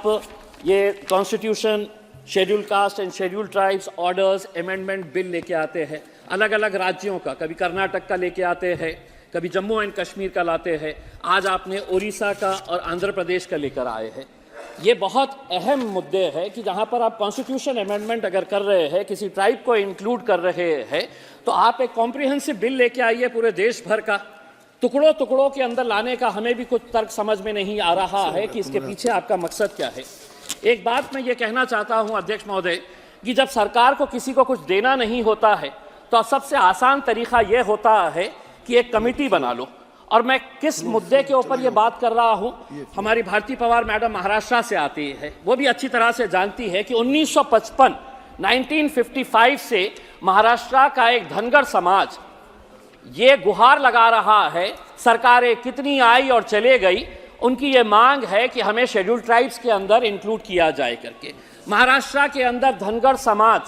ये constitution, schedule caste and schedule tribes orders amendment bill लेके आते हैं अलग अलग राज्यों का, कभी कर्नाटक का लेके आते हैं, कभी जम्मू एंड कश्मीर का लाते हैं, आज आपने उड़ीसा का और आंध्र प्रदेश का लेकर आए हैं। ये बहुत अहम मुद्दे हैं कि जहाँ पर आप कॉन्स्टिट्यूशन अमेंडमेंट अगर कर रहे हैं, किसी ट्राइब को इंक्लूड कर रहे हैं, तो आप एक कॉम्प्रिहेंसिव बिल लेके आइए पूरे देश भर का। टुकड़ों टुकड़ों के अंदर लाने का हमें भी कुछ तर्क समझ में नहीं आ रहा है कि इसके पीछे आपका मकसद क्या है। एक बात मैं ये कहना चाहता हूं अध्यक्ष महोदय कि जब सरकार को किसी को कुछ देना नहीं होता है तो सबसे आसान तरीका ये होता है कि एक कमेटी बना लो। और मैं किस मुद्दे के ऊपर ये बात कर रहा हूं, हमारी भारती पवार मैडम महाराष्ट्र से आती है, वो भी अच्छी तरह से जानती है कि 1955 से महाराष्ट्र का एक धनगर समाज ये गुहार लगा रहा है, सरकारें कितनी आई और चले गई, उनकी ये मांग है कि हमें शेड्यूल ट्राइब्स के अंदर इंक्लूड किया जाए करके। महाराष्ट्र के अंदर धनगर समाज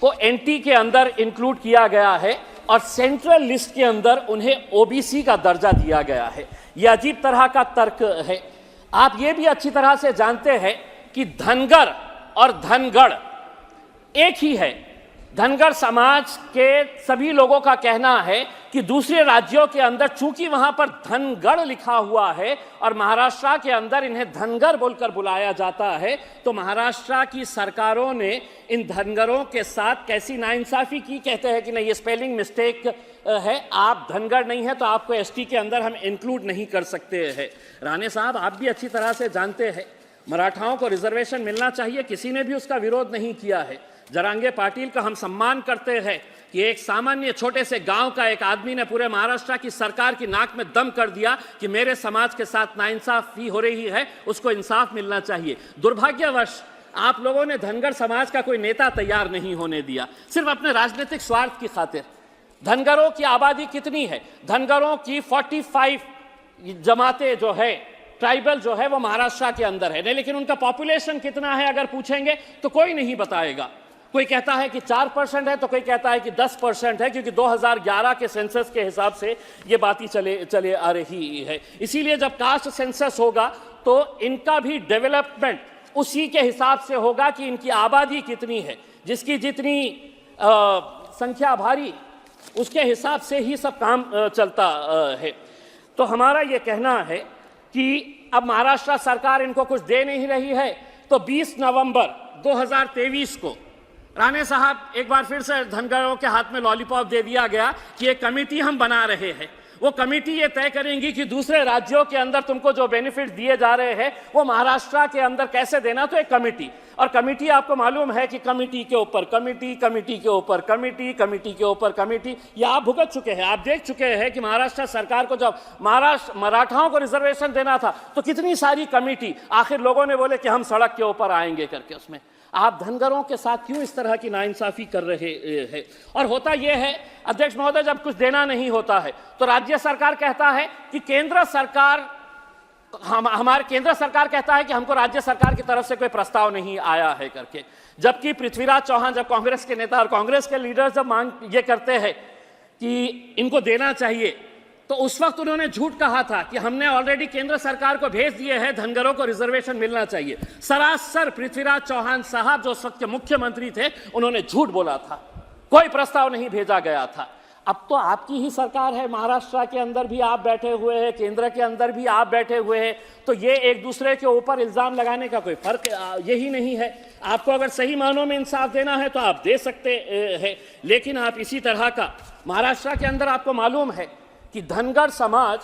को एनटी के अंदर इंक्लूड किया गया है और सेंट्रल लिस्ट के अंदर उन्हें ओबीसी का दर्जा दिया गया है। यह अजीब तरह का तर्क है। आप ये भी अच्छी तरह से जानते हैं कि धनगर और धनगढ़ एक ही है। धनगर समाज के सभी लोगों का कहना है कि दूसरे राज्यों के अंदर चूंकि वहां पर धनगढ़ लिखा हुआ है और महाराष्ट्र के अंदर इन्हें धनगर बोलकर बुलाया जाता है, तो महाराष्ट्र की सरकारों ने इन धनगरों के साथ कैसी नाइंसाफी की। कहते हैं कि नहीं, ये स्पेलिंग मिस्टेक है, आप धनगर नहीं है तो आपको एसटी के अंदर हम इंक्लूड नहीं कर सकते हैं। राणे साहब, आप भी अच्छी तरह से जानते हैं मराठाओं को रिजर्वेशन मिलना चाहिए, किसी ने भी उसका विरोध नहीं किया है। जरांगे पाटिल का हम सम्मान करते हैं कि एक सामान्य छोटे से गांव का एक आदमी ने पूरे महाराष्ट्र की सरकार की नाक में दम कर दिया कि मेरे समाज के साथ नाइंसाफी हो रही है, उसको इंसाफ मिलना चाहिए। दुर्भाग्यवश आप लोगों ने धनगर समाज का कोई नेता तैयार नहीं होने दिया, सिर्फ अपने राजनीतिक स्वार्थ की खातिर। धनगरों की आबादी कितनी है? धनगरों की 45 जमातें जो है, ट्राइबल जो है, वो महाराष्ट्र के अंदर है, नहीं, लेकिन उनका पॉपुलेशन कितना है अगर पूछेंगे तो कोई नहीं बताएगा। कोई कहता है कि 4% है तो कोई कहता है कि 10% है, क्योंकि 2011 के सेंसस के हिसाब से ये बातें चले आ रही है। इसीलिए जब कास्ट सेंसस होगा तो इनका भी डेवलपमेंट उसी के हिसाब से होगा कि इनकी आबादी कितनी है, जिसकी जितनी संख्या भारी उसके हिसाब से ही सब काम चलता है। तो हमारा ये कहना है कि अब महाराष्ट्र सरकार इनको कुछ दे नहीं रही है, तो 20 नवंबर 2023 को राणे साहब एक बार फिर से धनगरों के हाथ में लॉलीपॉप दे दिया गया कि एक कमेटी हम बना रहे हैं। वो कमेटी ये तय करेंगी कि दूसरे राज्यों के अंदर तुमको जो बेनिफिट दिए जा रहे हैं वो महाराष्ट्र के अंदर कैसे देना। तो एक कमेटी, और कमेटी आपको मालूम है कि कमेटी के ऊपर कमेटी, कमेटी के ऊपर कमेटी, कमेटी के ऊपर कमेटी, ये आप भुगत चुके हैं। आप देख चुके हैं कि महाराष्ट्र सरकार को जब मराठाओं को रिजर्वेशन देना था तो कितनी सारी कमेटी, आखिर लोगों ने बोले कि हम सड़क के ऊपर आएंगे करके। उसमें आप धनगरों के साथ क्यों इस तरह की नाइंसाफी कर रहे हैं? और होता यह है अध्यक्ष महोदय, जब कुछ देना नहीं होता है तो राज्य सरकार कहता है कि केंद्र सरकार कहता है कि हमको राज्य सरकार की तरफ से कोई प्रस्ताव नहीं आया है करके। जबकि पृथ्वीराज चौहान, जब कांग्रेस के नेता और कांग्रेस के लीडर जब मांग ये करते हैं कि इनको देना चाहिए, तो उस वक्त उन्होंने झूठ कहा था कि हमने ऑलरेडी केंद्र सरकार को भेज दिए हैं, धनगरों को रिजर्वेशन मिलना चाहिए। सरासर पृथ्वीराज चौहान साहब जो उस वक्त के मुख्यमंत्री थे, उन्होंने झूठ बोला था, कोई प्रस्ताव नहीं भेजा गया था। अब तो आपकी ही सरकार है, महाराष्ट्र के अंदर भी आप बैठे हुए हैं, केंद्र के अंदर भी आप बैठे हुए हैं, तो ये एक दूसरे के ऊपर इल्जाम लगाने का कोई फर्क यही नहीं है। आपको अगर सही मानों में इंसाफ देना है तो आप दे सकते हैं, लेकिन आप इसी तरह का महाराष्ट्र के अंदर आपको मालूम है कि धनगर समाज,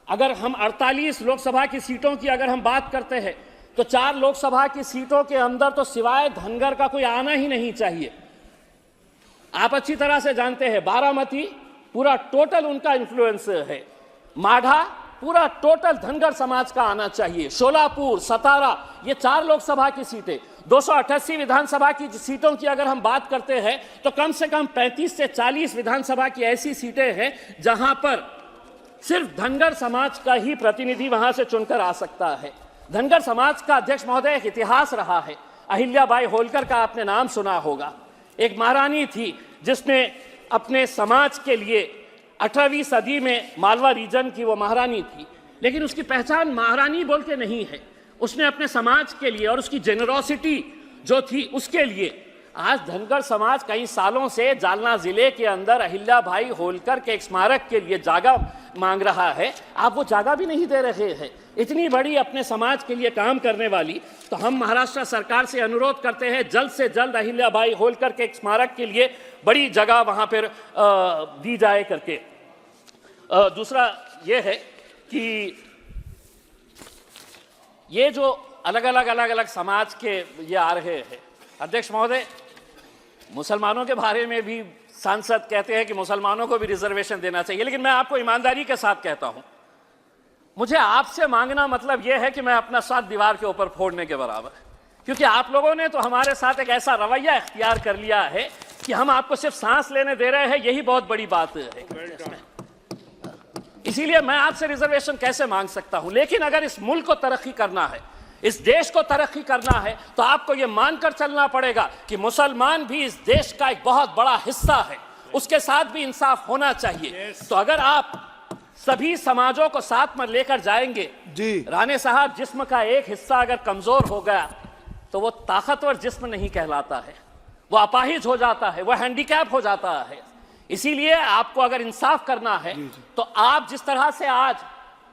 अगर हम 48 लोकसभा की सीटों की अगर हम बात करते हैं तो 4 लोकसभा की सीटों के अंदर तो सिवाय धनगर का कोई आना ही नहीं चाहिए। आप अच्छी तरह से जानते हैं बारामती पूरा टोटल उनका इन्फ्लुएंस है, माढ़ा पूरा टोटल धनगर समाज का आना चाहिए, शोलापुर, सतारा, ये 4 लोकसभा की सीटें। 288 विधानसभा की सीटों की अगर हम बात करते हैं तो कम से कम 35 से 40 विधानसभा की ऐसी सीटें हैं जहां पर सिर्फ धनगर समाज का ही प्रतिनिधि वहां से चुनकर आ सकता है। धनगर समाज का अध्यक्ष महोदय एक इतिहास रहा है। अहिल्याबाई होलकर का आपने नाम सुना होगा, एक महारानी थी जिसने अपने समाज के लिए 18वीं सदी में मालवा रीजन की वो महारानी थी, लेकिन उसकी पहचान महारानी बोल के नहीं है, उसने अपने समाज के लिए और उसकी जेनरोसिटी जो थी उसके लिए आज धनगर समाज कई सालों से जालना जिले के अंदर अहिल्याबाई होलकर के एक स्मारक के लिए जगह मांग रहा है। आप वो जगह भी नहीं दे रहे हैं। इतनी बड़ी अपने समाज के लिए काम करने वाली, तो हम महाराष्ट्र सरकार से अनुरोध करते हैं जल्द से जल्द अहिल्याबाई होलकर के एक स्मारक के लिए बड़ी जगह वहां पर दी जाए करके। दूसरा ये है कि ये जो अलग अलग समाज के ये आ रहे हैं, अध्यक्ष महोदय, मुसलमानों के बारे में भी सांसद कहते हैं कि मुसलमानों को भी रिजर्वेशन देना चाहिए, लेकिन मैं आपको ईमानदारी के साथ कहता हूं, मुझे आपसे मांगना मतलब यह है कि मैं अपना साथ दीवार के ऊपर फोड़ने के बराबर है, क्योंकि आप लोगों ने तो हमारे साथ एक ऐसा रवैया इख्तियार कर लिया है कि हम आपको सिर्फ सांस लेने दे रहे हैं, यही बहुत बड़ी बात है। इसीलिए मैं आपसे रिजर्वेशन कैसे मांग सकता हूं, लेकिन अगर इस मुल्क को तरक्की करना है, इस देश को तरक्की करना है, तो आपको यह मानकर चलना पड़ेगा कि मुसलमान भी इस देश का एक बहुत बड़ा हिस्सा है, उसके साथ भी इंसाफ होना चाहिए। तो अगर आप सभी समाजों को साथ में लेकर जाएंगे जी। राणे साहब, जिस्म का एक हिस्सा अगर कमजोर हो गया तो वो ताकतवर जिस्म नहीं कहलाता है, वो अपाहिज हो जाता है, वो हैंडीकैप हो जाता है। इसीलिए आपको अगर इंसाफ करना है तो आप जिस तरह से आज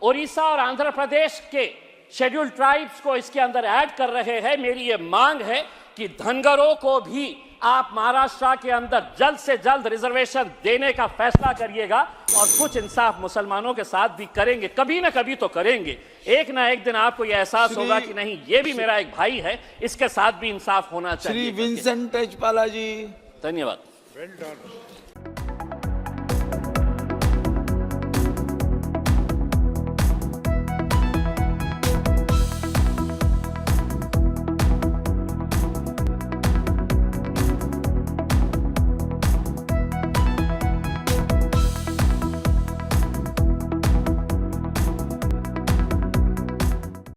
ओडिशा और आंध्र प्रदेश के शेड्यूल्ड ट्राइब्स को इसके अंदर ऐड कर रहे हैं, मेरी ये मांग है कि धनगरों को भी आप महाराष्ट्र के अंदर जल्द से जल्द रिजर्वेशन देने का फैसला करिएगा और कुछ इंसाफ मुसलमानों के साथ भी करेंगे, कभी ना कभी तो करेंगे। एक ना एक दिन आपको यह एहसास होगा कि नहीं, ये भी मेरा एक भाई है, इसके साथ भी इंसाफ होना चाहिए। श्री विंसेंट एच पाला जी, धन्यवाद।